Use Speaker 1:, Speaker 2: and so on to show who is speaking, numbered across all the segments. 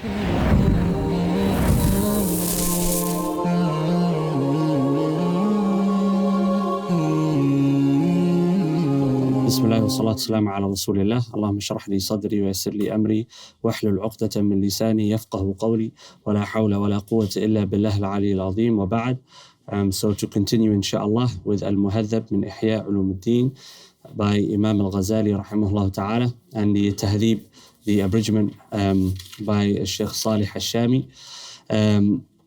Speaker 1: بسم الله والصلاة والسلام على رسول الله. اللهم اشرح لي صدري ويسر لي أمري واحلل عقدة من لساني يفقه قولي ولا حول ولا قوة إلا بالله العلي العظيم وبعد. So to continue inshallah with al-Muhadhab min Ihya Ulumuddin by Imam al-Ghazali rahimahullah ta'ala, and the Tahdhib, the abridgment by Sheikh Salih al-Shami.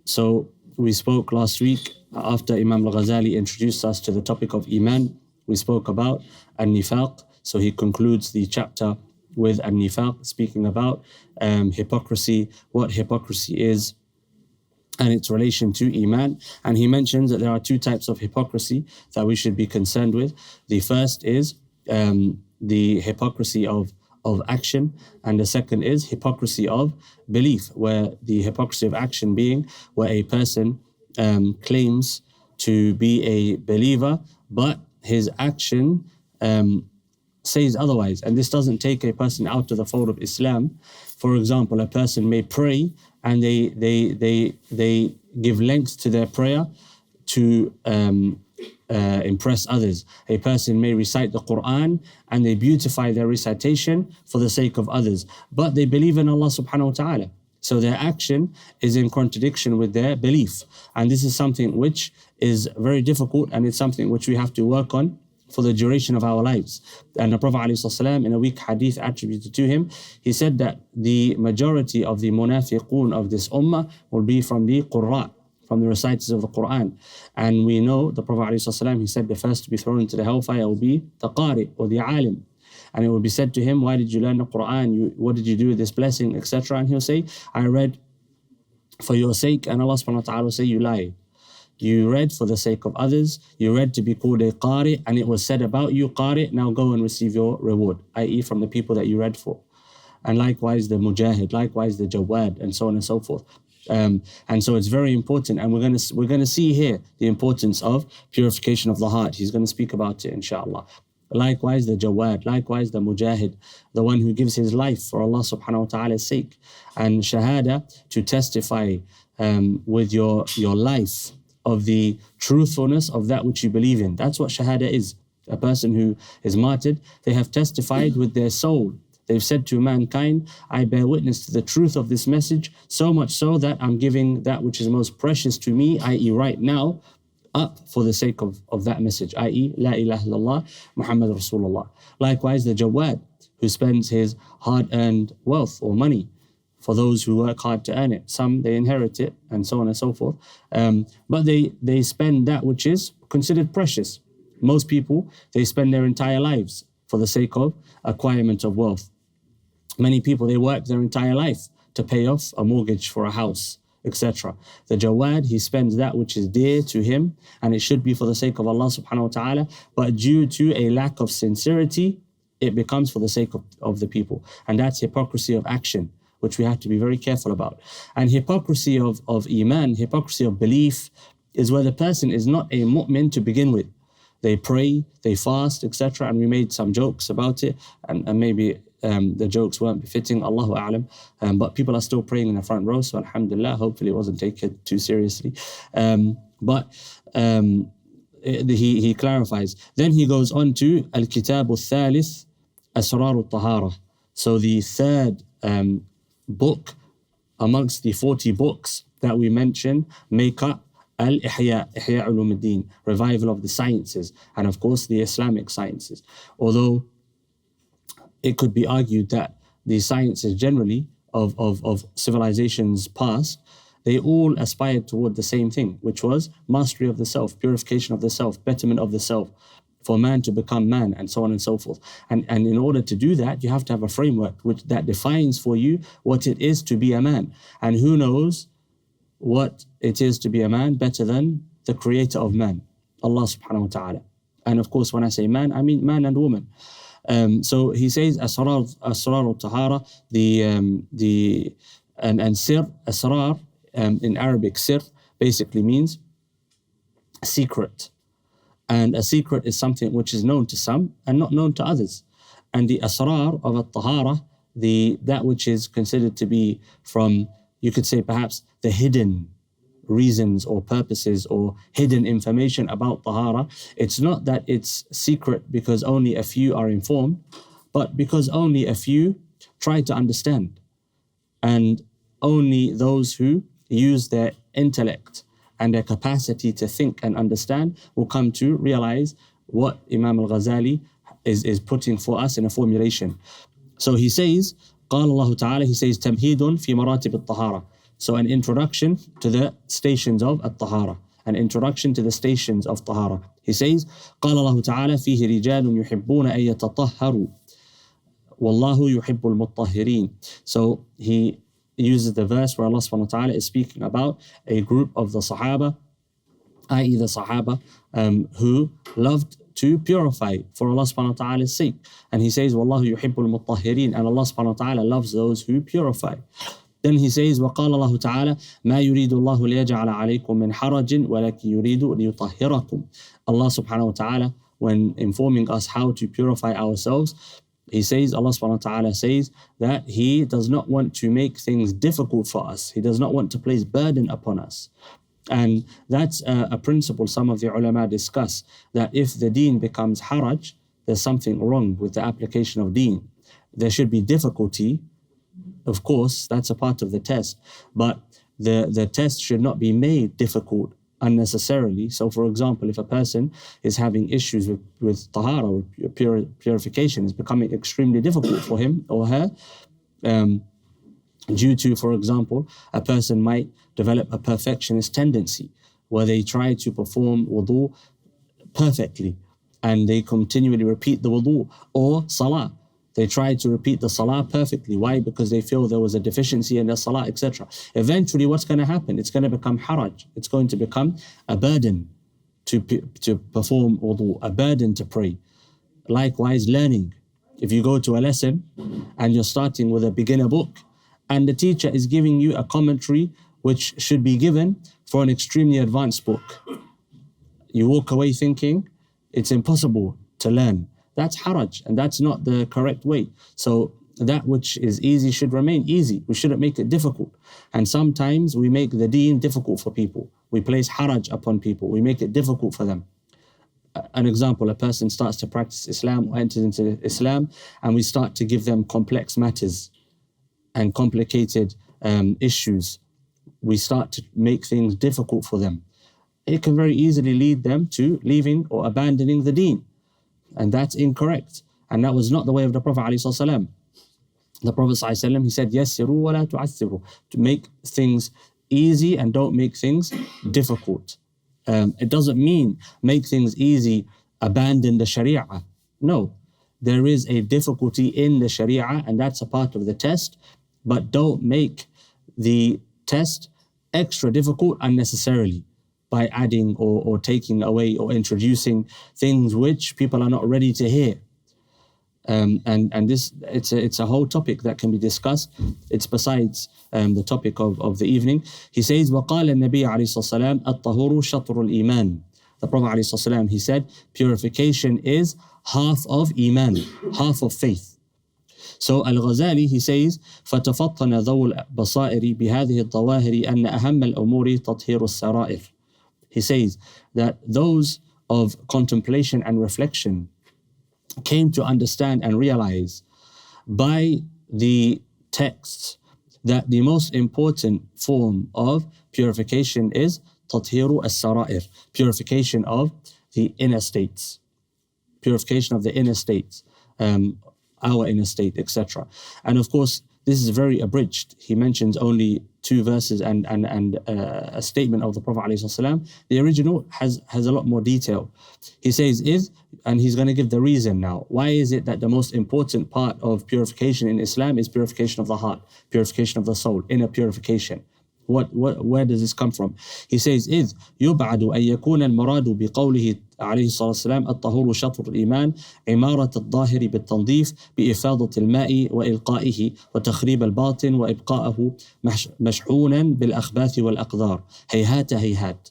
Speaker 1: So we spoke last week after Imam al-Ghazali introduced us to the topic of Iman. We spoke about al-Nifaq. So he concludes the chapter with al-Nifaq, speaking about hypocrisy, what hypocrisy is, and its relation to Iman. And he mentions that there are two types of hypocrisy that we should be concerned with. The first is the hypocrisy of action, and the second is hypocrisy of belief, where the hypocrisy of action being where a person claims to be a believer, but his action says otherwise. And this doesn't take a person out of the fold of Islam. For example, a person may pray and they give length to their prayer to impress others. A person may recite the Quran and they beautify their recitation for the sake of others, but they believe in Allah subhanahu wa ta'ala. So their action is in contradiction with their belief. And this is something which is very difficult, and it's something which we have to work on for the duration of our lives. And the Prophet ﷺ, in a weak hadith attributed to him, he said that the majority of the munafiqun of this ummah will be from the qurra, from the reciters of the Quran. And we know the Prophet ﷺ, he said the first to be thrown into the hellfire will be the qari, or the alim. And it will be said to him, why did you learn the Quran? What did you do with this blessing, etc.? And he'll say, I read for your sake. And Allah subhanahu wa ta'ala will say, you lie. You read for the sake of others. You read to be called a qari, and it was said about you, qari, now go and receive your reward, i.e. from the people that you read for. And likewise the mujahid, likewise the jawad, and so on and so forth. And so it's very important, and we're going to see here the importance of purification of the heart. He's going to speak about it, inshallah. Likewise the jawad, likewise the mujahid, the one who gives his life for Allah subhanahu wa ta'ala's sake. And shahada, to testify with your life of the truthfulness of that which you believe in. That's what shahada is. A person who is martyred, they have testified with their soul. They've said to mankind, I bear witness to the truth of this message, so much so that I'm giving that which is most precious to me, i.e. right now, up for the sake of that message, i.e. La ilaha illallah, Muhammad Rasulullah. Likewise, the jawad, who spends his hard-earned wealth or money for those who work hard to earn it. Some, they inherit it, and so on and so forth. But they spend that which is considered precious. Most people, they spend their entire lives for the sake of acquirement of wealth. Many people, they work their entire life to pay off a mortgage for a house, etc. The jawad, he spends that which is dear to him, and it should be for the sake of Allah subhanahu wa ta'ala, but due to a lack of sincerity, it becomes for the sake of the people. And that's hypocrisy of action, which we have to be very careful about. And hypocrisy of iman, hypocrisy of belief, is where the person is not a mu'min to begin with. They pray, they fast, etc. And we made some jokes about it, and maybe the jokes weren't befitting, Allahu a'lam, but people are still praying in the front row, so alhamdulillah, hopefully it wasn't taken too seriously. But he clarifies. Then he goes on to al-kitab al-thalith, asrar al-tahara. So the third book amongst the 40 books that we mentioned make up al-Ihya, Ihya Ulumuddin, revival of the sciences, and of course the Islamic sciences. Although it could be argued that the sciences generally of civilizations past, they all aspired toward the same thing, which was mastery of the self, purification of the self, betterment of the self, for man to become man, and so on and so forth. And in order to do that, you have to have a framework that defines for you what it is to be a man. And who knows what it is to be a man better than the creator of man, Allah subhanahu wa ta'ala. And of course, when I say man, I mean man and woman. So he says asrar al-tahara, and sir, asrar, in Arabic, sir basically means secret. And a secret is something which is known to some and not known to others. And the asrar of al-tahara that which is considered to be from, you could say perhaps, the hidden reasons or purposes or hidden information about tahara. It's not that it's secret because only a few are informed, but because only a few try to understand. And only those who use their intellect and their capacity to think and understand will come to realize what Imam al-Ghazali is putting for us in a formulation. So he says, قال الله تعالى, he says, تمهيد في مراتب الطهارة. So an introduction to the stations of الطهارة, an introduction to the stations of طهارة. He says, قال الله تعالى فيه رجال يحبون أن يتطهروا والله يحب المطهرين. So he uses the verse where Allah subhanahu wa ta'ala is speaking about a group of the Sahaba, i.e. the Sahaba who loved to purify for Allah subhanahu wa ta'ala's sake. And he says, وَاللَّهُ يُحِبُّ الْمُطَّهِرِينَ, and Allah subhanahu wa ta'ala loves those who purify. Then he says, وَقَالَ اللَّهُ تَعَالَى مَا يُرِيدُ اللَّهُ لِيَجْعَلَ عَلَيْكُم مِّنْ حَرَجٍ وَلَكِنْ يُرِيدُ لِيُطَهِّرَكُم. Allah subhanahu wa ta'ala, when informing us how to purify ourselves, he says, Allah subhanahu wa ta'ala says that He does not want to make things difficult for us. He does not want to place burden upon us. And that's a principle some of the ulama discuss, that if the deen becomes haraj, there's something wrong with the application of deen. There should be difficulty, of course, that's a part of the test, but the test should not be made difficult unnecessarily. So for example, if a person is having issues with tahara or purification, is becoming extremely difficult for him or her, due to, for example, a person might develop a perfectionist tendency where they try to perform wudu perfectly and they continually repeat the wudu, or salah. They try to repeat the salah perfectly. Why? Because they feel there was a deficiency in their salah, etc. Eventually, what's going to happen? It's going to become haraj. It's going to become a burden to perform wudu, a burden to pray. Likewise, learning. If you go to a lesson and you're starting with a beginner book, and the teacher is giving you a commentary which should be given for an extremely advanced book, you walk away thinking it's impossible to learn. That's haraj, and that's not the correct way. So that which is easy should remain easy. We shouldn't make it difficult. And sometimes we make the deen difficult for people. We place haraj upon people. We make it difficult for them. An example, a person starts to practice Islam or enters into Islam, and we start to give them complex matters and complicated issues. We start to make things difficult for them. It can very easily lead them to leaving or abandoning the deen. And that's incorrect. And that was not the way of the Prophet ﷺ. The Prophet ﷺ, he said, يَسِّرُوا وَلَا تُعَسِّرُوا, to make things easy and don't make things difficult. It doesn't mean make things easy, abandon the Sharia. No, there is a difficulty in the Sharia, and that's a part of the test. But don't make the test extra difficult unnecessarily by adding or taking away or introducing things which people are not ready to hear. And this, it's a whole topic that can be discussed. It's besides the topic of the evening. He says, وَقَالَ النَّبِيُّ عَلَيْهِ الصَّلَاةُ الطَّهُورُ شَطْرُ الْإِيمَانِ. The Prophet ﷺ, he said, purification is half of iman, half of faith. So al-Ghazali, he says, فَتَفَطَّنَ ذَوُ الْبَصَائِرِ بِهَذِهِ الظَّوَاهِرِ أَنَّ أَهَمَّ الْأُمُورِ تَطْهِيرُ السَّرَائِرِ. He says that those of contemplation and reflection came to understand and realize by the texts that the most important form of purification is تطهير السرائر, purification of the inner states, purification of the inner states, our inner state, etc. And of course, this is very abridged. He mentions only 2 verses and a statement of the Prophet ﷺ. The original has a lot more detail. He says, and he's going to give the reason now. Why is it that the most important part of purification in Islam is purification of the heart, purification of the soul, inner purification? Where does this come from? He says, إذ يبعد أن يكون المراد بقوله عليه الصلاة والسلام الطهور شطر الإيمان عمارة الظاهر بالتنظيف بإفاضة الماء وإلقائه وتخريب الباطن وإبقاءه مشحونا بالأخباث والأقذار هيهات هيهات.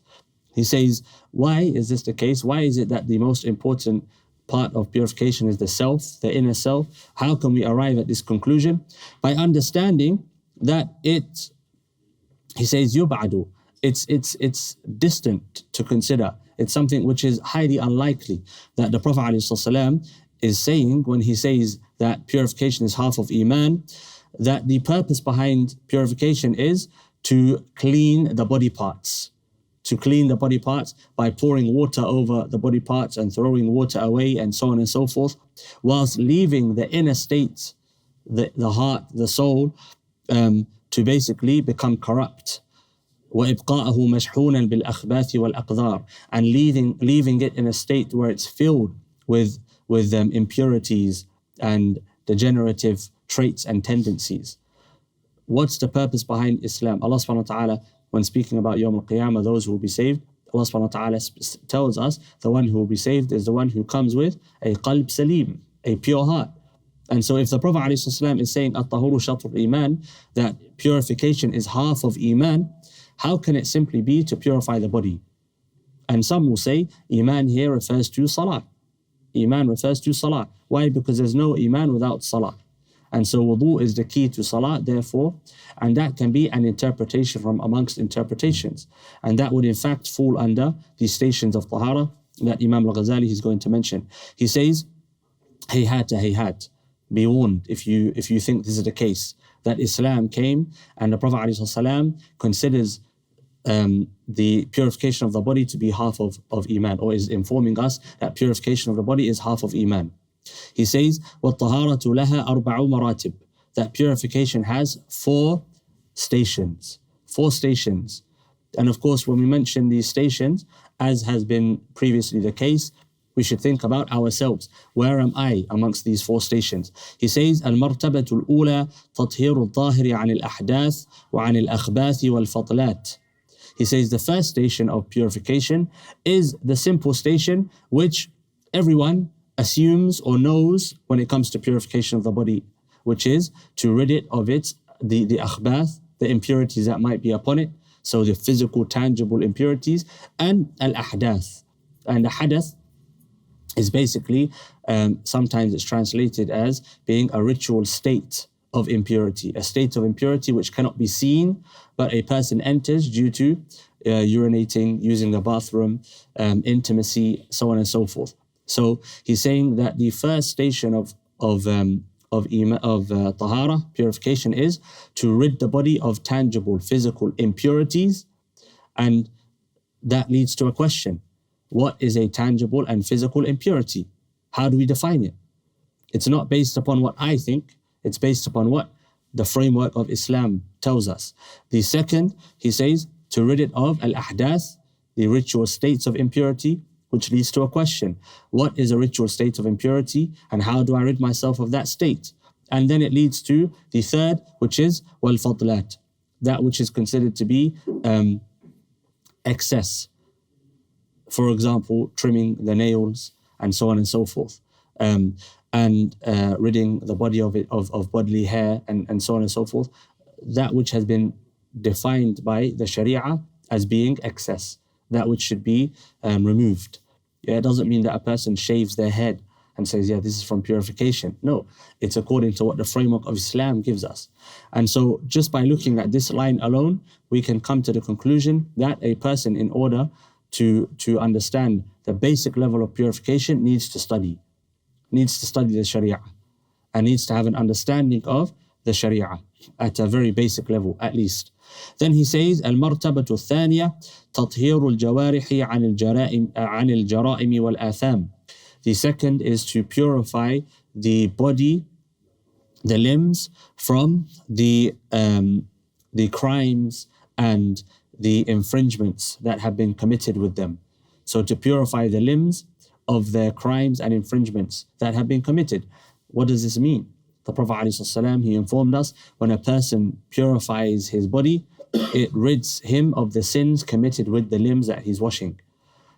Speaker 1: He says, why is this the case? Why is it that the most important part of purification is the self, the inner self. How can we arrive at this conclusion? By understanding that he says, yub'adu, it's distant to consider. It's something which is highly unlikely that the Prophet ﷺ is saying when he says that purification is half of Iman, that the purpose behind purification is to clean the body parts. To clean the body parts by pouring water over the body parts and throwing water away and so on and so forth, whilst leaving the inner state, the heart, the soul, to basically become corrupt. وَإِبْقَاءَهُ مَشْحُونًا بِالْأَخْبَاثِ وَالْأَقْذَارِ, and leaving it in a state where it's filled with impurities and degenerative traits and tendencies. What's the purpose behind Islam? Allah subhanahu wa ta'ala, when speaking about Yawm al-Qiyamah, those who will be saved, Allah subhanahu wa ta'ala tells us the one who will be saved is the one who comes with a qalb salim, a pure heart. And so if the Prophet ﷺ is saying at-tahuru shatrul iman, that purification is half of Iman, how can it simply be to purify the body? And some will say Iman here refers to Salah. Iman refers to Salah. Why? Because there's no Iman without Salah. And so wudu is the key to Salah, therefore, and that can be an interpretation from amongst interpretations. And that would in fact fall under the stations of Tahara that Imam al-Ghazali is going to mention. He says, hayhat, be warned if you think this is the case, that Islam came and the Prophet ﷺ considers the purification of the body to be half of Iman, or is informing us that purification of the body is half of Iman. He says, وَالطَّهَارَةُ لَهَا أَرْبَعُ مَرَاتِبٍ, that purification has 4 stations. 4 stations. And of course, when we mention these stations, as has been previously the case, we should think about ourselves. Where am I amongst these 4 stations? He says, الْمَرْتَبَةُ الْأُولَى تَطْهِيرُ الظَّاهِرِ عَنِ الْأَحْدَاثِ وَعَنِ الْأَخْبَاثِ وَالْفَضْلَاتِ. He says the first station of purification is the simple station which everyone assumes or knows when it comes to purification of the body, which is to rid it of the akhbath, the impurities that might be upon it, so the physical, tangible impurities, and al-ahdath. And the hadath is basically, sometimes it's translated as being a ritual state of impurity, a state of impurity which cannot be seen, but a person enters due to urinating, using the bathroom, intimacy, so on and so forth. So he's saying that the first station of tahara, purification, is to rid the body of tangible, physical impurities, and that leads to a question. What is a tangible and physical impurity? How do we define it? It's not based upon what I think, it's based upon what the framework of Islam tells us. The second, he says, to rid it of al-ahdath, the ritual states of impurity, which leads to a question. What is a ritual state of impurity, and how do I rid myself of that state? And then it leads to the third, which is wal-fadlat, that which is considered to be excess. For example, trimming the nails and so on and so forth. And ridding the body of bodily hair and so on and so forth. That which has been defined by the Sharia as being excess, that which should be removed. Yeah, it doesn't mean that a person shaves their head and says, yeah, this is from purification. No, it's according to what the framework of Islam gives us. And so just by looking at this line alone, we can come to the conclusion that a person, in order to understand the basic level of purification, needs to study the Sharia, and needs to have an understanding of the Sharia at a very basic level, at least. Then he says, المرتبة الثانية تطهير الجوارح عن الجرائم والآثام. The second is to purify the body, the limbs, from the crimes and the infringements that have been committed with them. So to purify the limbs of their crimes and infringements that have been committed. What does this mean? The Prophet ﷺ, he informed us, when a person purifies his body, it rids him of the sins committed with the limbs that he's washing.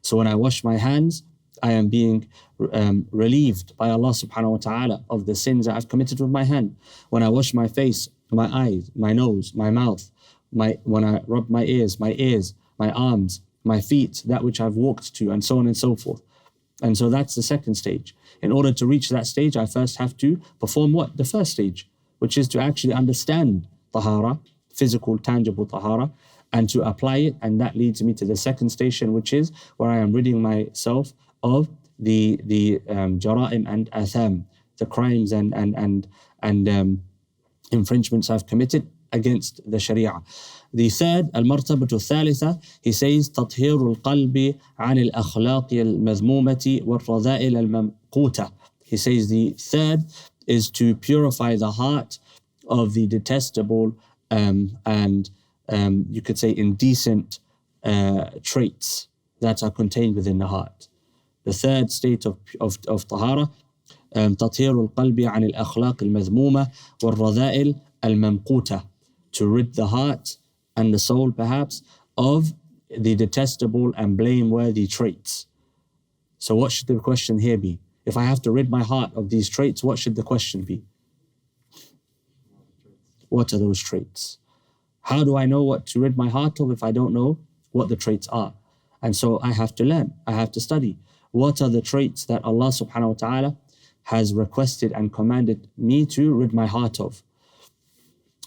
Speaker 1: So when I wash my hands, I am being relieved by Allah subhanahu wa ta'ala of the sins that I've committed with my hand. When I wash my face, my eyes, my nose, my mouth, when I rub my ears, my arms, my feet, that which I've walked to, and so on and so forth. And so that's the second stage. In order to reach that stage, I first have to perform what? The first stage, which is to actually understand tahara, physical, tangible tahara, and to apply it. And that leads me to the second station, which is where I am ridding myself of the jara'im and atham, the crimes and infringements I've committed against the Sharia. The third, المرتبة الثالثة, he says تطهير القلب عن الأخلاق المذمومة والرذائل الممقوتة. He says the third is to purify the heart of the detestable and you could say indecent traits that are contained within the heart. The third state of tahara, تطهير القلب عن الأخلاق المذمومة والرذائل الممقوتة, to rid the heart and the soul perhaps of the detestable and blameworthy traits. So what should the question here be? If I have to rid my heart of these traits, what should the question be? What are those traits? How do I know what to rid my heart of if I don't know what the traits are? And so I have to learn, I have to study. What are the traits that Allah subhanahu wa ta'ala has requested and commanded me to rid my heart of?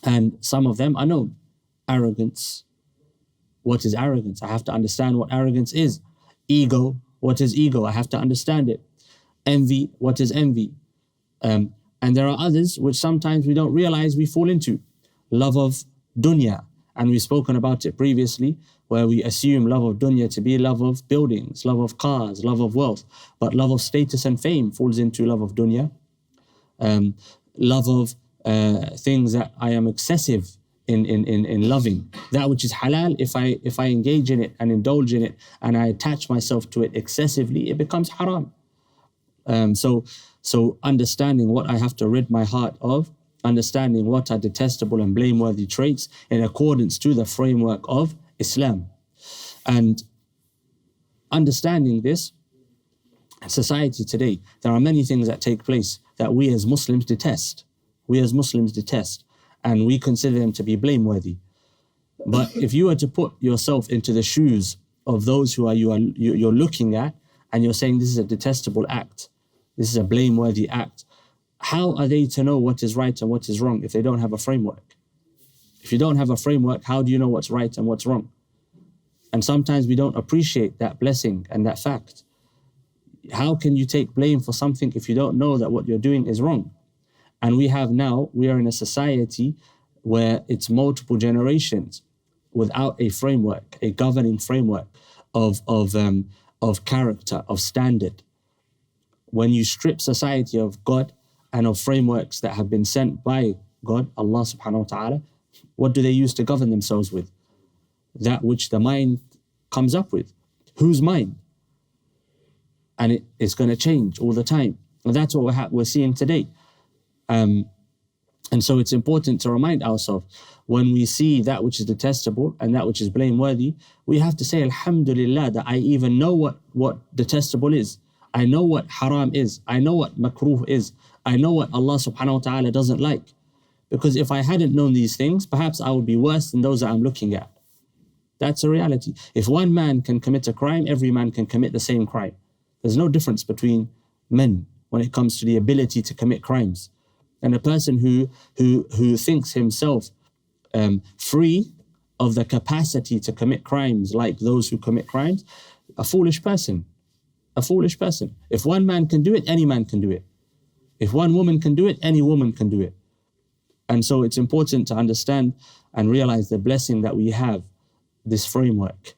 Speaker 1: And some of them are known. Arrogance. What is arrogance? I have to understand what arrogance is. Ego. What is ego? I have to understand it. Envy. What is envy? And there are others which sometimes we don't realize we fall into. Love of dunya. And we've spoken about it previously, where we assume love of dunya to be love of buildings, love of cars, love of wealth. But love of status and fame falls into love of dunya. Love of things that I am excessive in loving. That which is halal, if I engage in it and indulge in it and I attach myself to it excessively, it becomes haram. So understanding what I have to rid my heart of, understanding what are detestable and blameworthy traits in accordance to the framework of Islam. And understanding this, society today, there are many things that take place that we as Muslims detest. And we consider them to be blameworthy. But if you were to put yourself into the shoes of those who you're looking at, and you're saying this is a detestable act, this is a blameworthy act, how are they to know what is right and what is wrong if they don't have a framework? If you don't have a framework, how do you know what's right and what's wrong? And sometimes we don't appreciate that blessing and that fact. How can you take blame for something if you don't know that what you're doing is wrong? And we are in a society where it's multiple generations without a framework, a governing framework of character, of standard. When you strip society of God and of frameworks that have been sent by God, Allah subhanahu wa ta'ala, what do they use to govern themselves with? That which the mind comes up with. Whose mind? And it's going to change all the time. And that's what we're seeing today. And so it's important to remind ourselves, when we see that which is detestable and that which is blameworthy, we have to say, Alhamdulillah, that I even know what detestable is. I know what haram is. I know what makruh is. I know what Allah subhanahu wa ta'ala doesn't like. Because if I hadn't known these things, perhaps I would be worse than those that I'm looking at. That's a reality. If one man can commit a crime, every man can commit the same crime. There's no difference between men when it comes to the ability to commit crimes. And a person who thinks himself free of the capacity to commit crimes like those who commit crimes, a foolish person. If one man can do it, any man can do it. If one woman can do it, any woman can do it. And so it's important to understand and realize the blessing that we have, this framework.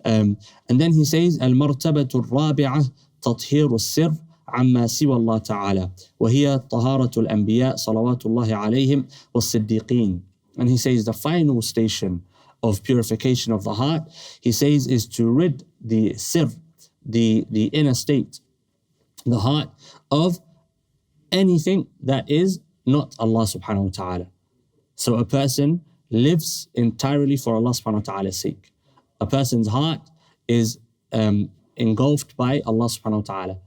Speaker 1: And then he says, المرتبة الرابعة تطهير السر عما سوى الله تعالى وهي طهارة الأنبياء صلوات الله عليهم والصديقين. And he says the final station of purification of the heart, he says, is to rid the sir, the inner state, the heart, of anything that is not Allah subhanahu wa ta'ala. So a person lives entirely for Allah subhanahu wa ta'ala's sake. A person's heart is engulfed by Allah subhanahu wa ta'ala.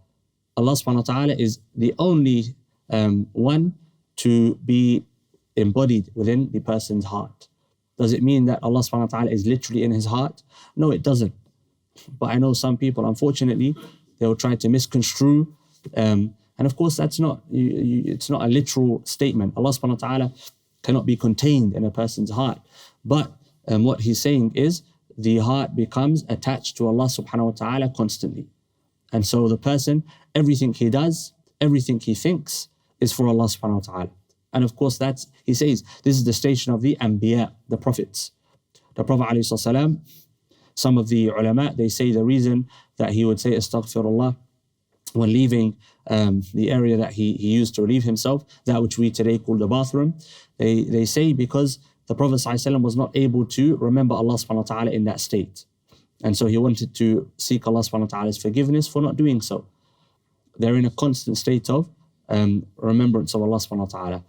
Speaker 1: Allah subhanahu wa ta'ala is the only one to be embodied within the person's heart. Does it mean that Allah subhanahu wa ta'ala is literally in his heart? No, it doesn't. But I know some people, unfortunately, They will try to misconstrue. And of course, that's not, it's not a literal statement. Allah subhanahu wa ta'ala cannot be contained in a person's heart. But what he's saying is the heart becomes attached to Allah subhanahu wa ta'ala constantly. And so the person, everything he does, everything he thinks is for Allah subhanahu wa ta'ala. And of course he says, this is the station of the Anbiya, the prophets. The Prophet ﷺ, some of the ulama, they say the reason that he would say astaghfirullah when leaving the area that he used to relieve himself, that which we today call the bathroom, they say because the Prophet ﷺ was not able to remember Allah subhanahu wa ta'ala in that state. And so he wanted to seek Allah subhanahu wa ta'ala's forgiveness for not doing so. They're in a constant state of remembrance of Allah subhanahu wa ta'ala.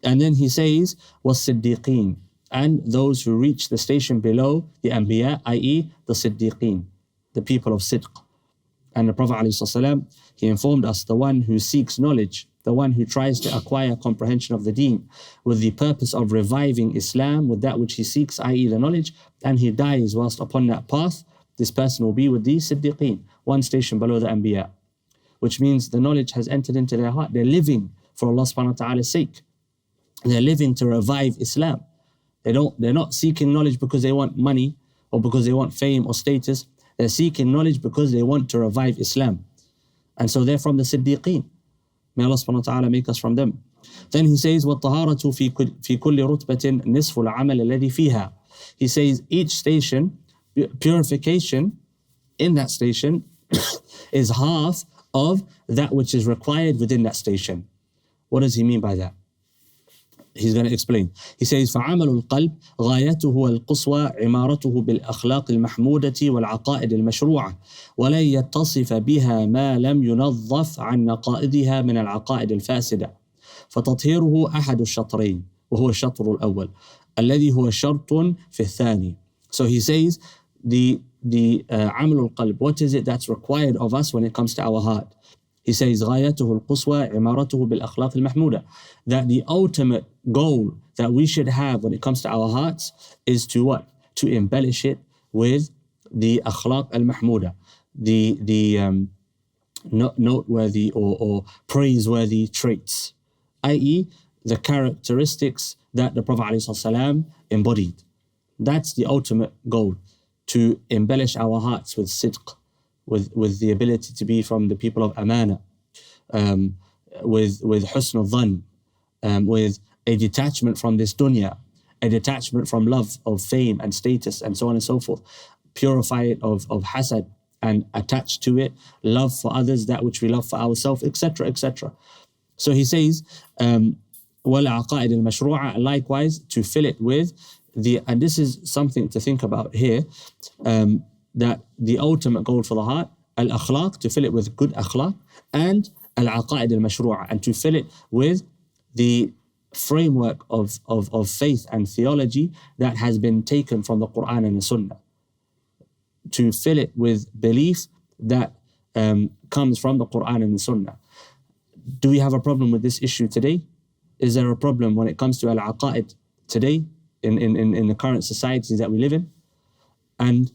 Speaker 1: And then he says, was-siddiqeen, and those who reach the station below the Anbiya, i.e. the Siddiqeen, the people of Sidq. And the Prophet ﷺ, he informed us, the one who seeks knowledge, the one who tries to acquire comprehension of the deen with the purpose of reviving Islam with that which he seeks, i.e. the knowledge, and he dies whilst upon that path, this person will be with the Siddiqeen, one station below the Anbiya, which means the knowledge has entered into their heart. They're living for Allah subhanahu wa ta'ala's sake. They're living to revive Islam. They're not seeking knowledge because they want money or because they want fame or status. They're seeking knowledge because they want to revive Islam. And so they're from the Siddiqeen. May Allah subhanahu wa ta'ala make us from them. Then he says, وَالطَّهَارَةُ فِي كُلِّ رُتْبَةٍ نِصْفُ الْعَمَلِ الَّذِي فِيهَا. He says each station, purification in that station is half of that which is required within that station. What does he mean by that? He's going to explain. He says, فَعَمَلُ الْقَلْبِ غَايَتُهُ الْقُصْوَى عِمَارَتُهُ بِالْأَخْلَاقِ الْمَحْمُودَةِ وَالْعَقَائِدِ الْمَشْرُوعَةِ وَلَنْ يَتَّصِفَ بِهَا مَا لَمْ يُنَظَّفْ عَنْ نَقَائِدِهَا مِنَ الْعَقَائِدِ الْفَاسِدَةِ فَتَطْهِيرُهُ أَحَدُ الشَّطْرَيْنِ وهو الشطر الأول الذي هو شرط في الثاني. So he says, the عمل القلب, what is it that's required of us when it comes to our heart? He says, غايته القصوى عمارته بالأخلاق المحمودة, that the ultimate goal that we should have when it comes to our hearts is to what? To embellish it with the akhlaq al-mahmuda, the noteworthy or praiseworthy traits, i.e. the characteristics that the Prophet ﷺ embodied. That's the ultimate goal, to embellish our hearts with sidq, with the ability to be from the people of amana, with husn al-dhan, with a detachment from this dunya, a detachment from love of fame and status and so on and so forth. Purify it of hasad and attach to it love for others, that which we love for ourselves, etc., etc. So he says, وَالْعَقَائِدِ الْمَشْرُوعَةِ, likewise to fill it with and this is something to think about here, that the ultimate goal for the heart, al-akhlaq, to fill it with good akhlaq, and al-aqa'id al-mashru'a, and to fill it with the framework of faith and theology that has been taken from the Quran and the Sunnah. To fill it with belief that comes from the Quran and the Sunnah. Do we have a problem with this issue today? Is there a problem when it comes to al-aqa'id today in the current societies that we live in? And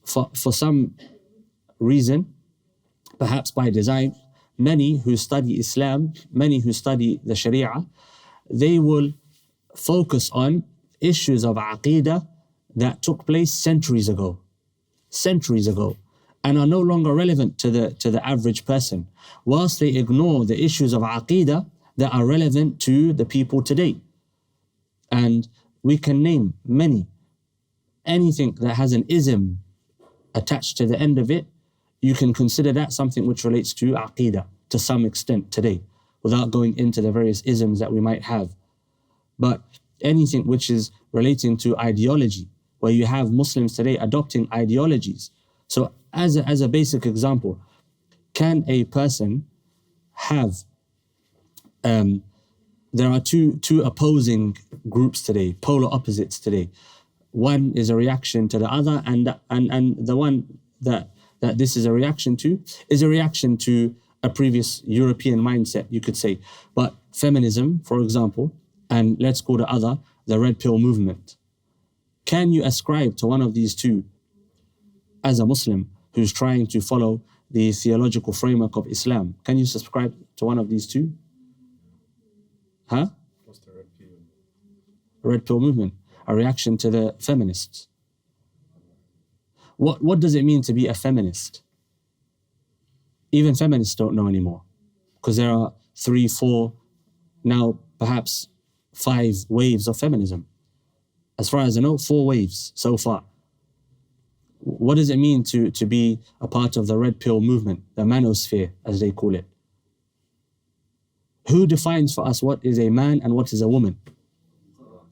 Speaker 1: for some reason, perhaps by design, many who study Islam, many who study the Sharia, they will focus on issues of aqeedah that took place centuries ago, and are no longer relevant to the average person, whilst they ignore the issues of aqeedah that are relevant to the people today. And we can name many. Anything that has an ism attached to the end of it, you can consider that something which relates to aqeedah to some extent today, without going into the various isms that we might have. But anything which is relating to ideology, where you have Muslims today adopting ideologies. So as a basic example, can a person have, there are two opposing groups today, polar opposites today. One is a reaction to the other, and the one that this is a reaction to is a reaction to a previous European mindset, you could say. But feminism, for example, and let's call the other the red pill movement. Can you ascribe to one of these two as a Muslim who's trying to follow the theological framework of Islam. Can you subscribe to one of these two? Huh?
Speaker 2: What's the red pill?
Speaker 1: Red pill movement, a reaction to the feminists. What does it mean to be a feminist? Even feminists don't know anymore, because there are 3, 4, now perhaps 5 waves of feminism. As far as I know, 4 waves so far. What does it mean to be a part of the red pill movement, the manosphere, as they call it? Who defines for us what is a man and what is a woman?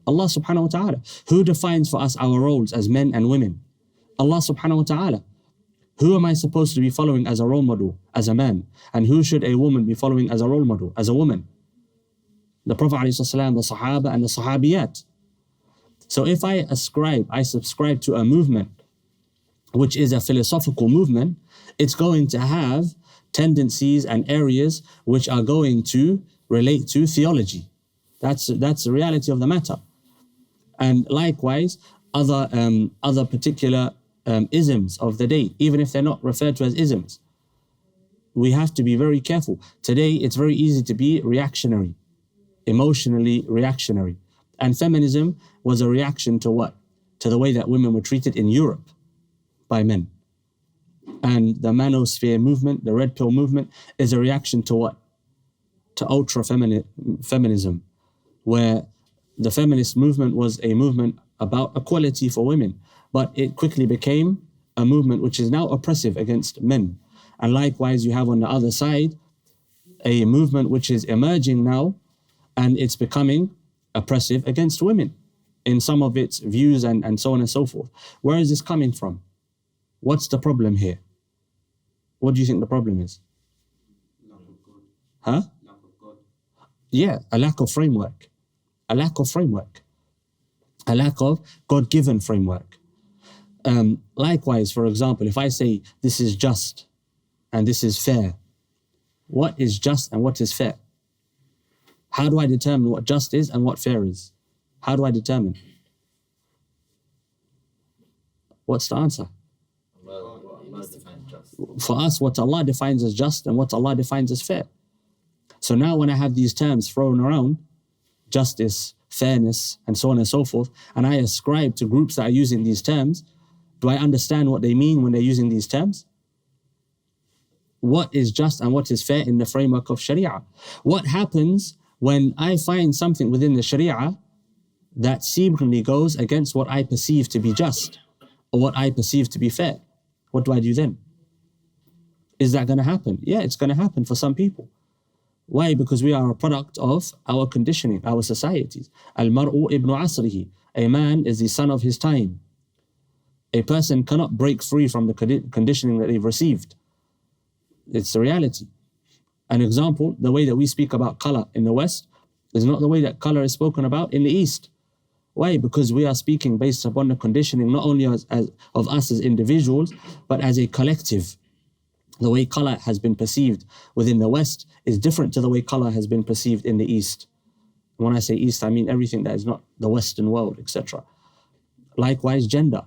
Speaker 1: Allah subhanahu wa ta'ala. Who defines for us our roles as men and women? Allah subhanahu wa ta'ala. Who am I supposed to be following as a role model, as a man? And who should a woman be following as a role model, as a woman? The Prophet ﷺ, the Sahaba and the Sahabiyat. So if I subscribe to a movement which is a philosophical movement, it's going to have tendencies and areas which are going to relate to theology. That's the reality of the matter. And likewise, other particular isms of the day, even if they're not referred to as isms. We have to be very careful. Today, it's very easy to be reactionary, emotionally reactionary. And feminism was a reaction to what? To the way that women were treated in Europe by men. And the manosphere movement, the red pill movement, is a reaction to what? To ultra-feminism, where the feminist movement was a movement about equality for women, but it quickly became a movement which is now oppressive against men. And likewise, you have on the other side a movement which is emerging now, and it's becoming oppressive against women in some of its views and so on and so forth. Where is this coming from? What's the problem here? What do you think the problem is?
Speaker 2: Lack of God.
Speaker 1: Huh?
Speaker 2: Lack of God.
Speaker 1: Yeah, a lack of framework. A lack of framework. A lack of God-given framework. Likewise, for example, if I say this is just and this is fair, what is just and what is fair? How do I determine what just is and what fair is? How do I determine? What's the answer?
Speaker 2: Allah defines just.
Speaker 1: For us, what Allah defines as just and what Allah defines as fair. So now when I have these terms thrown around, justice, fairness, and so on and so forth, and I ascribe to groups that are using these terms, do I understand what they mean when they're using these terms? What is just and what is fair in the framework of Sharia? What happens when I find something within the Sharia that seemingly goes against what I perceive to be just or what I perceive to be fair? What do I do then? Is that going to happen? Yeah, it's going to happen for some people. Why? Because we are a product of our conditioning, our societies. Al-mar'u ibn asrihi. A man is the son of his time. A person cannot break free from the conditioning that they've received. It's the reality. An example, the way that we speak about color in the West is not the way that color is spoken about in the East. Why? Because we are speaking based upon the conditioning not only of us as individuals, but as a collective. The way color has been perceived within the West is different to the way color has been perceived in the East. When I say East, I mean everything that is not the Western world, etc. Likewise, gender,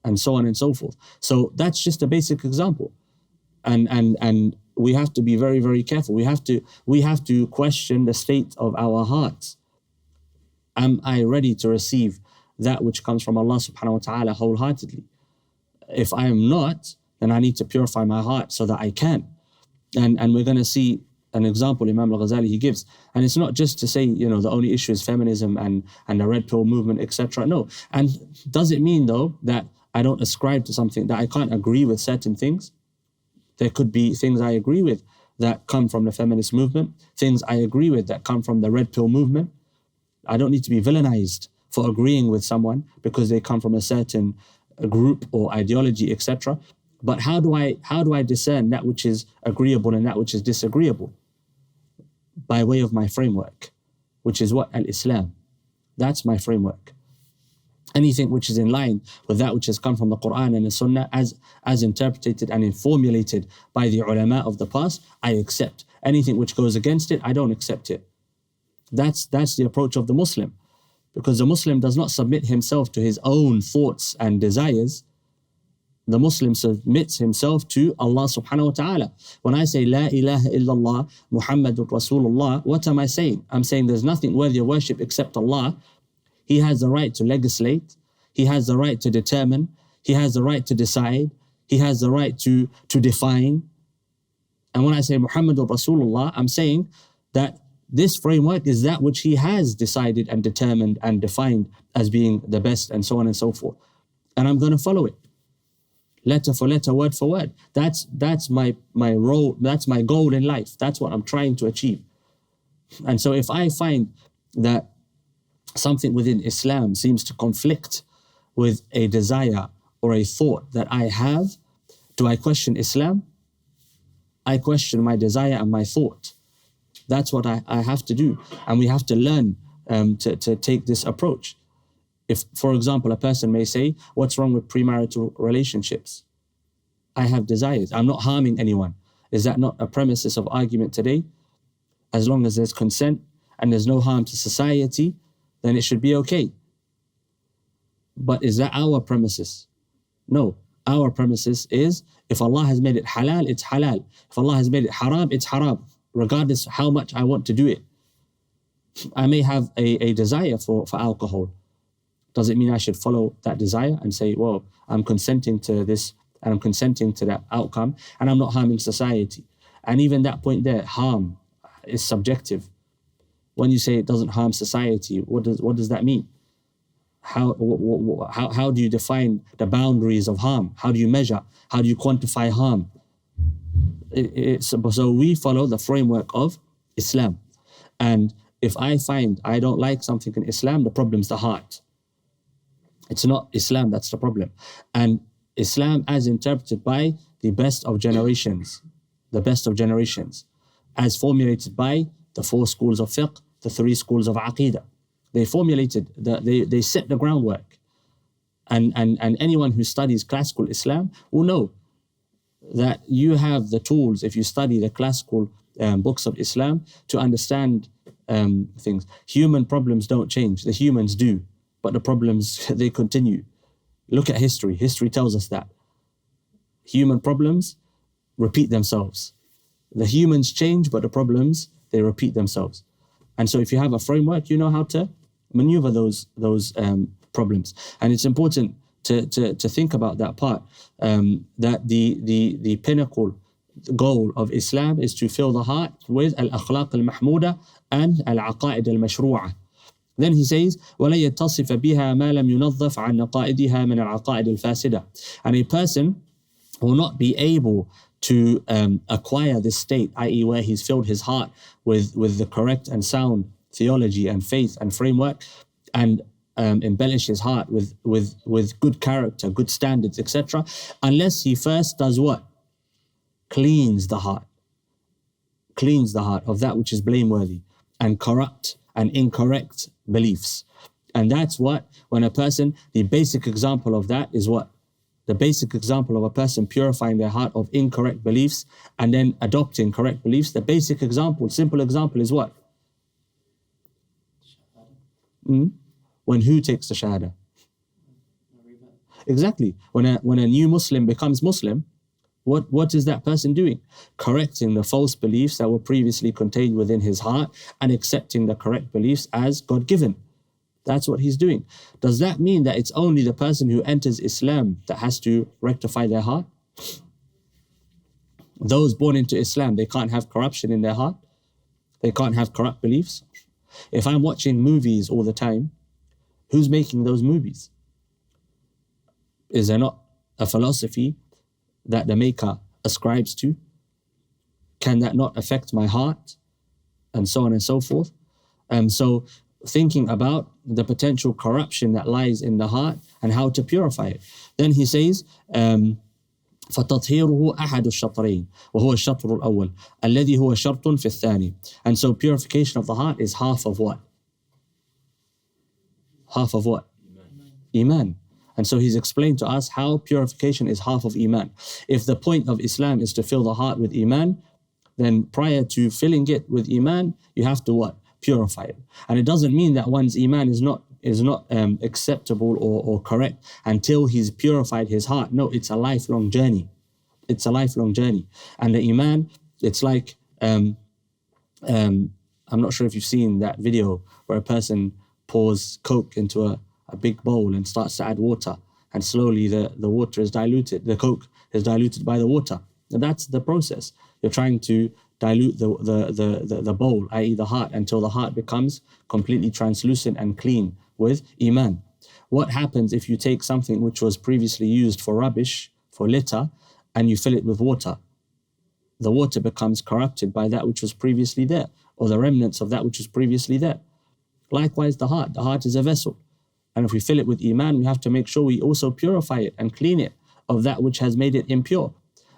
Speaker 1: and so on and so forth. So that's just a basic example. And we have to be very, very careful. We have to question the state of our hearts. Am I ready to receive that which comes from Allah subhanahu wa ta'ala wholeheartedly? If I am not, then I need to purify my heart so that I can. And we're going to see an example Imam al-Ghazali he gives. And it's not just to say, the only issue is feminism and the red pill movement, etc. No. And does it mean, though, that I don't ascribe to something, that I can't agree with certain things? There could be things I agree with that come from the feminist movement, things I agree with that come from the red pill movement. I don't need to be villainized for agreeing with someone because they come from a certain group or ideology, etc. But how do I discern that which is agreeable and that which is disagreeable? By way of my framework, which is what? Al-Islam. That's my framework. Anything which is in line with that which has come from the Quran and the Sunnah as interpreted and formulated by the ulama of the past, I accept. Anything which goes against it, I don't accept it. That's the approach of the Muslim. Because the Muslim does not submit himself to his own thoughts and desires, the Muslim submits himself to Allah subhanahu wa ta'ala. When I say La ilaha illallah Muhammadur Rasulullah, what am I saying? I'm saying there's nothing worthy of worship except Allah. He has the right to legislate. He has the right to determine. He has the right to decide. He has the right to define. And when I say Muhammadur Rasulullah, I'm saying that this framework is that which he has decided and determined and defined as being the best, and so on and so forth. And I'm going to follow it. Letter for letter, word for word. That's my role, that's my goal in life. That's what I'm trying to achieve. And so if I find that something within Islam seems to conflict with a desire or a thought that I have, do I question Islam? I question my desire and my thought. That's what I have to do. And we have to learn to take this approach. If, for example, a person may say, what's wrong with premarital relationships? I have desires. I'm not harming anyone. Is that not a premises of argument today? As long as there's consent and there's no harm to society, then it should be okay. But is that our premises? No. Our premises is, if Allah has made it halal, it's halal. If Allah has made it haram, it's haram, regardless how much I want to do it. I may have a desire for alcohol. Does it mean I should follow that desire and say, well, I'm consenting to this and I'm consenting to that outcome and I'm not harming society? And even that point there, harm is subjective. When you say it doesn't harm society, what does that mean? How do you define the boundaries of harm? How do you measure? How do you quantify harm? So we follow the framework of Islam. And if I find I don't like something in Islam, the problem's the heart. It's not Islam that's the problem. And Islam as interpreted by the best of generations, as formulated by the 4 schools of fiqh, the 3 schools of aqidah. They formulated, they set the groundwork. And anyone who studies classical Islam will know that you have the tools, if you study the classical books of Islam, to understand things. Human problems don't change, the humans do. But the problems, they continue. Look at history. History tells us that. Human problems repeat themselves. The humans change, but the problems, they repeat themselves. And so if you have a framework, you know how to maneuver those problems. And it's important to think about that part, that the pinnacle goal of Islam is to fill the heart with al-akhlaq al-mahmuda and al-aqaid al-mashru'ah. Then he says, وَلَا يَتَّصِفَ بِهَا مَا لَمْ يُنَظَّفْ عَنْ نَقَائِدِهَا مِنَ الْعَقَائِدِ الْفَاسِدَةِ. And a person will not be able to acquire this state, i.e. where he's filled his heart with the correct and sound theology and faith and framework, and embellish his heart with good character, good standards, etc., unless he first does what? Cleans the heart of that which is blameworthy and corrupt and incorrect beliefs. And that's what, when a person, the basic example of that is what? The basic example of a person purifying their heart of incorrect beliefs and then adopting correct beliefs, the basic example, simple example is what? When who takes the shahada? Exactly. When a new Muslim becomes Muslim, what is that person doing? Correcting the false beliefs that were previously contained within his heart and accepting the correct beliefs as God-given. That's what he's doing. Does that mean that it's only the person who enters Islam that has to rectify their heart? Those born into Islam, they can't have corruption in their heart. They can't have corrupt beliefs. If I'm watching movies all the time, who's making those movies? Is there not a philosophy that the maker ascribes to? Can that not affect my heart? And so on and so forth. So thinking about the potential corruption that lies in the heart and how to purify it. Then he says, فَتَطْهِيرُهُ أَحَدُ الشَّطْرَيْنِ وَهُوَ الشَّطْرُ الْأَوَّلِ الَّذِي هُوَ شَرْطٌ فِي الثَّانِي. And so purification of the heart is half of what? Half of what? Iman. And so he's explained to us how purification is half of Iman. If the point of Islam is to fill the heart with Iman, then prior to filling it with Iman, you have to what? Purify it. And it doesn't mean that one's Iman is not acceptable or correct until he's purified his heart. No, it's a lifelong journey. It's a lifelong journey. And the iman, it's like, I'm not sure if you've seen that video where a person pours Coke into a big bowl and starts to add water, and slowly the water is diluted, the Coke is diluted by the water. And that's the process. You're trying to dilute the bowl, i.e. the heart, until the heart becomes completely translucent and clean with iman. What happens if you take something which was previously used for rubbish, for litter, and you fill it with water? The water becomes corrupted by that which was previously there, or the remnants of that which was previously there. Likewise, the heart is a vessel. And if we fill it with iman, we have to make sure we also purify it and clean it of that which has made it impure.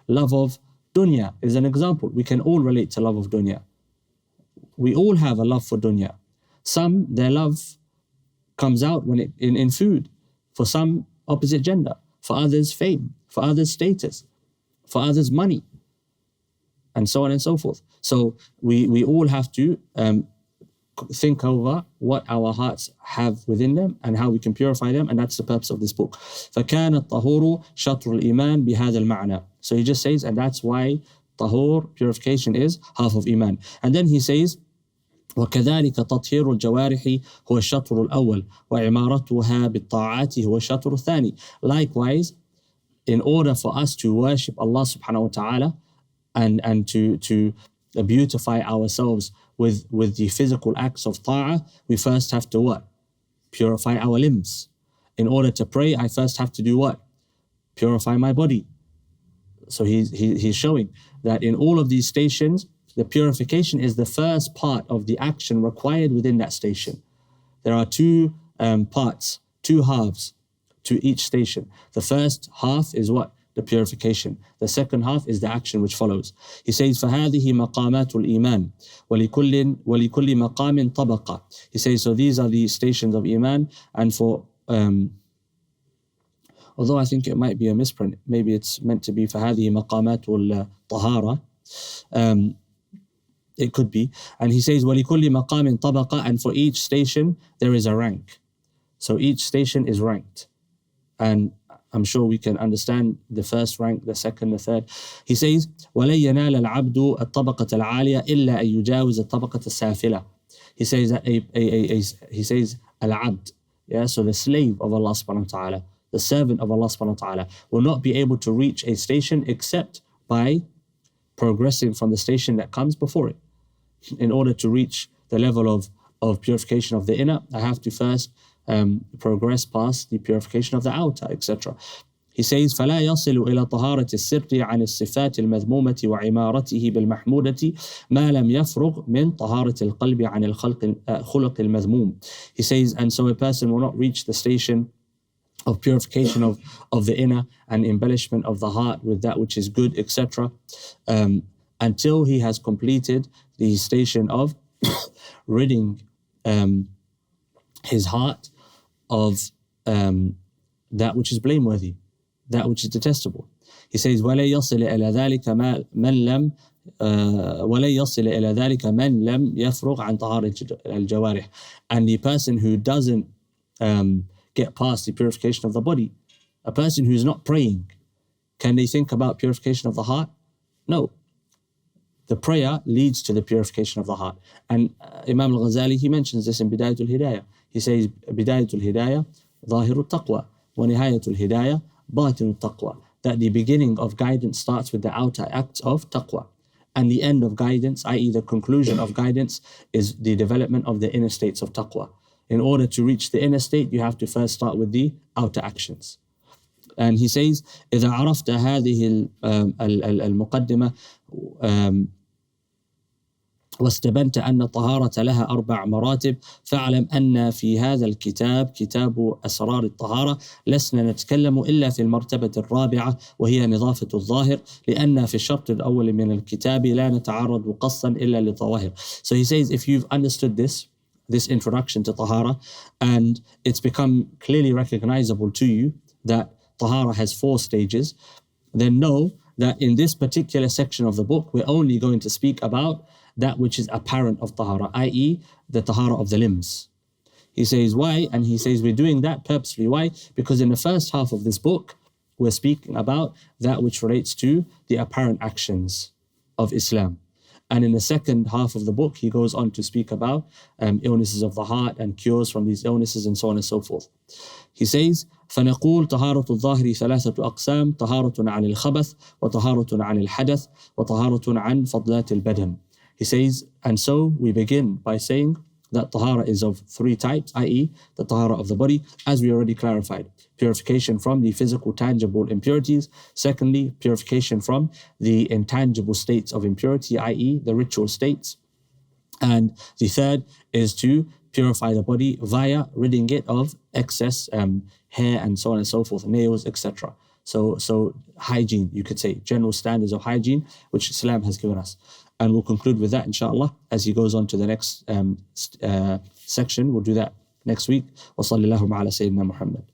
Speaker 1: Love of dunya is an example. We can all relate to love of dunya. We all have a love for dunya. Some, their love comes out when in food. For some, opposite gender. For others, fame. For others, status. For others, money. And so on and so forth. So we all have to think over what our hearts have within them and how we can purify them, and that's the purpose of this book. فَكَانَ الطَّهُورُ شَطْرُ الْإِيمَانِ بِهَذَا الْمَعْنَى. So he just says, and that's why tahur, purification, is half of iman. And then he says, وكذلك تطهير الجوارح هو الشطر الأول وعمارتها بالطاعات هو الشطر الثاني. Likewise, in order for us to worship Allah subhanahu wa ta'ala and to beautify ourselves with the physical acts of ta'ah, we first have to what? Purify our limbs. In order to pray, I first have to do what? Purify my body. So he's showing that in all of these stations, the purification is the first part of the action required within that station. There are two parts, two halves to each station. The first half is what? The purification. The second half is the action which follows. He says, فَهَذِهِ مَقَامَاتُ الْإِيمَانِ وَلِكُلِّ مَقَامٍ طَبَقَةٍ. He says, so these are the stations of iman, and for although I think it might be a misprint, maybe it's meant to be فَهَذِهِ مَقَامَاتُ الطَّهَارَةِ. It could be. And he says, وَلِكُلِّ مَقَامٍ طَبَقَةٍ, and for each station there is a rank. So each station is ranked. And I'm sure we can understand the first rank, the second, the third. He says, وَلَن يَنَالَ الْعَبْدُ الطَّبَقَةَ الْعَالِيَةَ إِلَّا أَن يُجَاوِزَ الطَّبَقَةَ السَّافِلَةَ. He says that he says al-abd, yeah, so the slave of Allah subhanahu wa ta'ala, the servant of Allah subhanahu wa ta'ala, will not be able to reach a station except by progressing from the station that comes before it. In order to reach the level of purification of the inner, I have to first progress past the purification of the outer, etc. He says, فَلَا يَصِلُ إِلَى طَهَارَةِ السِّرِّ عَنِ الصِّفَاتِ الْمَذْمُومَةِ وَعِمَارَتِهِ بِالْمَحْمُودَةِ مَا لَمْ يَفْرُغْ مِنْ طَهَارَةِ الْقَلْبِ عَنِ الْخُلُقِ الْمَذْمُومِ. He says, and so a person will not reach the station of purification of the inner and embellishment of the heart with that which is good, etc., until he has completed the station of ridding his heart of that which is blameworthy, that which is detestable. He says, وَلَن يَصِلَ إِلَى ذَلِكَ مَنْ لَمْ يَفْرُغْ عَنْ طَهَارَةِ الْجَوَارِحِ. And the person who doesn't get past the purification of the body, a person who is not praying, can they think about purification of the heart? No. The prayer leads to the purification of the heart. And Imam al-Ghazali, he mentions this in Bidayatul Hidayah. He says, Bidayatul Hidayah, ظاهر التقوى, ونهاية الهداية, باطن التقوى. That the beginning of guidance starts with the outer acts of taqwa. And the end of guidance, i.e. the conclusion of guidance, is the development of the inner states of taqwa. In order to reach the inner state, you have to first start with the outer actions. And he says, إذا عرفت هذه المقدمة واستبنت أن الطهارة لها 4 مراتب فاعلم أن في هذا الكتاب كتاب أسرار الطهارة لسنا نتكلم إلا في المرتبة الرابعة وهي نظافة الظاهر لأن في الشرط الأول من الكتاب لا نتعرض قصا إلا للظواهر. So he says, if you've understood this introduction to Tahara, and it's become clearly recognizable to you that Tahara has 4 stages, then know that in this particular section of the book, we're only going to speak about that which is apparent of Tahara, i.e. the Tahara of the limbs. He says, why? And he says, we're doing that purposely. Why? Because in the first half of this book, we're speaking about that which relates to the apparent actions of Islam. And in the second half of the book, he goes on to speak about illnesses of the heart and cures from these illnesses and so on and so forth. He says, فنقول طهارة الظاهر ثلاثة أقسام طهارة عن الخبث وطهارة عن الحدث وطهارة عن فضلات البدن. He says, and so we begin by saying that tahara is of three types, i.e. the tahara of the body, as we already clarified. Purification from the physical, tangible impurities. Secondly, purification from the intangible states of impurity, i.e. the ritual states. And the third is to purify the body via ridding it of excess hair and so on and so forth, nails, etc. So hygiene, you could say, general standards of hygiene, which Islam has given us. And we'll conclude with that, inshallah, as he goes on to the next section. We'll do that next week. Wa sallallahu ala Sayyidina Muhammad.